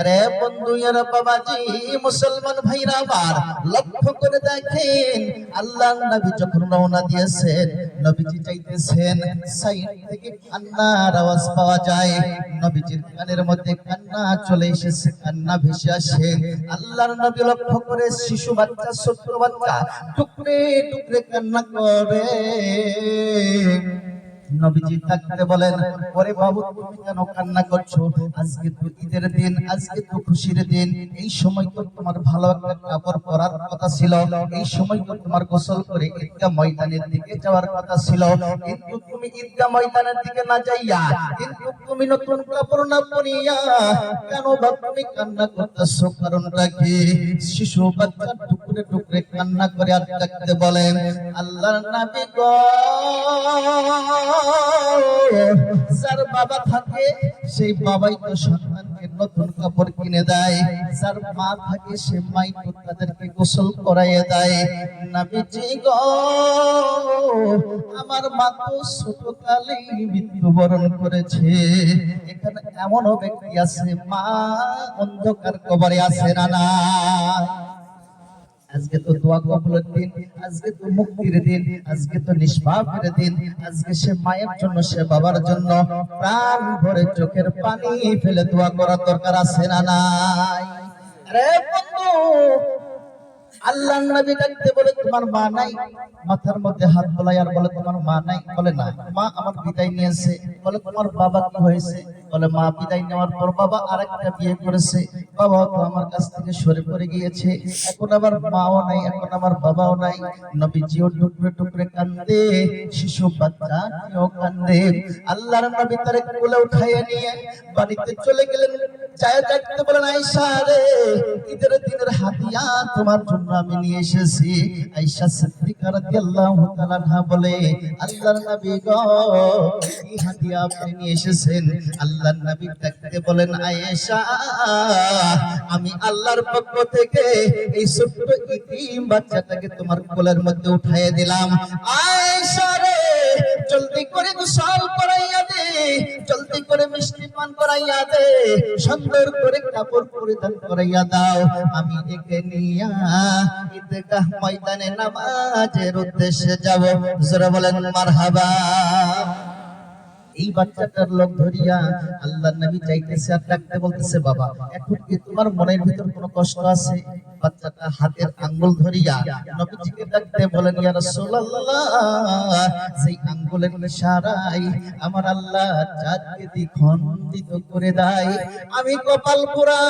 আরে বন্ধু ইয়ারা বাবাজি মুসলমান ভাইরা আবার লক্ষ্য করে দেখেন, আল্লাহর নবী যখন রওনা দিয়েছেন, নবীজি চাইতেছেন, সাইড থেকে কান্নার আওয়াজ পাওয়া যায়। নবীজির কানের মধ্যে কান্না চলে এসেছে, কান্না ভেসে আসে। আল্লাহর নবী লক্ষ্য করে শিশু বাচ্চা, ছোট্ট বাচ্চা টুকরে টুকরে কান্না করে। নবীজি তাকে বলেন, ওরে বাবু তুমি কেন কান্না করছো? আজকে তো ঈদের দিন, আজকে তো খুশির দিন। এই সময় তো তোমার ভালো একটা কাপড় পরার কথা ছিল, এই সময় তো তোমার গোসল করে ঈদগাহ ময়দানের দিকে যাওয়ার কথা ছিল, কিন্তু তুমি ঈদগাহ ময়দানের দিকে না যাইয়া, কিন্তু তুমি নতুন কাপড় না পরিয়া কেন বা তুমি কান্না করতেছো? কারণটা কি? শিশু বাচ্চা টুকরে টুকরে কান্না করে আর ডাকতে বলেন, আল্লাহর নবী গো, যার বাবা থাকে সেই বাবাই তো সন্তানকে নতুন কাপড় কিনে দেয়, যার মা থাকে সে মাই তো তাদেরকে গোসল করাইয়ে দেয়। নবীজি গো, আমার মা তো ছোটকালেই মৃত্যুবরণ করেছে। এখানে এমনও ব্যক্তি আছে মা অন্ধকার কবরে আছে না না? আজকে তো দোয়া কবুলের দিন, আজকে তো মুক্তির দিন, আজকে তো নিষ্পাপের দিন। আজকে সে মায়ের জন্য, সে বাবার জন্য প্রাণ ভরে চোখের পানি ফেলে দোয়া করার দরকার আছে না নাই? আরে বন্ধু, আল্লাহর নবী ডাকতে বলে, তোমার মা নাই? মাথার মধ্যে হাত বোলাই আর বলে, তোমার মা নাই? বলে না, মা আমার বিদায় নিয়েছে। বলে, তোমার বাবা কি হয়েছে? বলে, মা বিদায় নেওয়ার পর বাবা আরেকটা বিয়ে করেছে, বাবা তো আমার কাছ থেকে সরে পড়ে গিয়েছে, এখন আমার মাও নাই, এখন আমার বাবাও নাই। নবীজিও টুকরে টুকরে কান্দে, শিশু বাচ্চাটিও কান্দে। আল্লাহর নবী তারে কোলে উঠাইয়া নিয়ে বাড়িতে চলে গেলেন। চায় ডাকতে বলেন, আয়েশা রে, ঈদের দিনের হাদিয়া তোমার জন্য আমি নিয়ে এসেছি। আয়েশা সিদ্দিকা রাদিয়াল্লাহু তাআলা আনহা বলে, আল্লাহর নবী গো, এই হাদিয়া আপনি নিয়ে এসেছেন? আল্লাহর নবী ডাকতে বলেন, আয়েশা, আমি আল্লাহর পক্ষ থেকে এই ছোট্ট ইতিম বাচ্চাটাকে তোমার কোলের মধ্যে উঠাইয়া দিলাম। আয়েশা রে, জলদি করে গোসল করাইয়া দে, জলদি করে মিষ্টি পান করাইয়া দে, সুন্দর করে কাপড় পরিধান করাইয়া দাও। আমি একে নিয়া ঈদগাহ ময়দানে নামাজের উদ্দেশ্যে যাব। জোরে বলেন মারহাবা। এই বাচ্চাটার লোক ধরিয়া আল্লাহর নবী চাইতেছে আর ডাকতে বলতেছে, বাবা এখন কি তোমার মনের ভিতর কোনো কষ্ট আছে? বাচ্চাটা হাতের আঙ্গুল ধরিয়া নবীজিকে ডাকতে বলেন, ইয়া রাসূলুল্লাহ, সেই আঙ্গুলের ইশারায় আমার আল্লাহ চাঁদকে দ্বিখণ্ডিত করে দেয়। আমি কপাল পোড়া,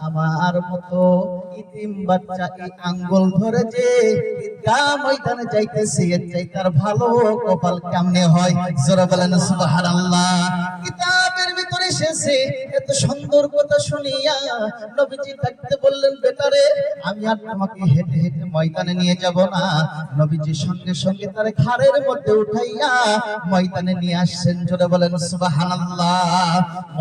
আমার মতো ইতিম বাচ্চা এই আঙ্গুল ধরে যে ঈদগাহ ময়দানে যাইতেছে, এর চাইতে আর ভালো কপাল কেমনে হয়? জোরে বলেন সুবহানাল্লাহ। কিতাবের ভিতরে এসেছে, এত সুন্দর কথা শুনিয়া নবীজি ডাকতে বললেন, বেটারে আমি আর তোমাকে হেঁটে হেঁটে ময়দানে নিয়ে যাব না। নবীজি সঙ্গে সঙ্গে তার ঘাড়ের মধ্যে উঠাইয়া ময়দানে নিয়ে আসছেন। জোরে বলেন সুবহানাল্লাহ।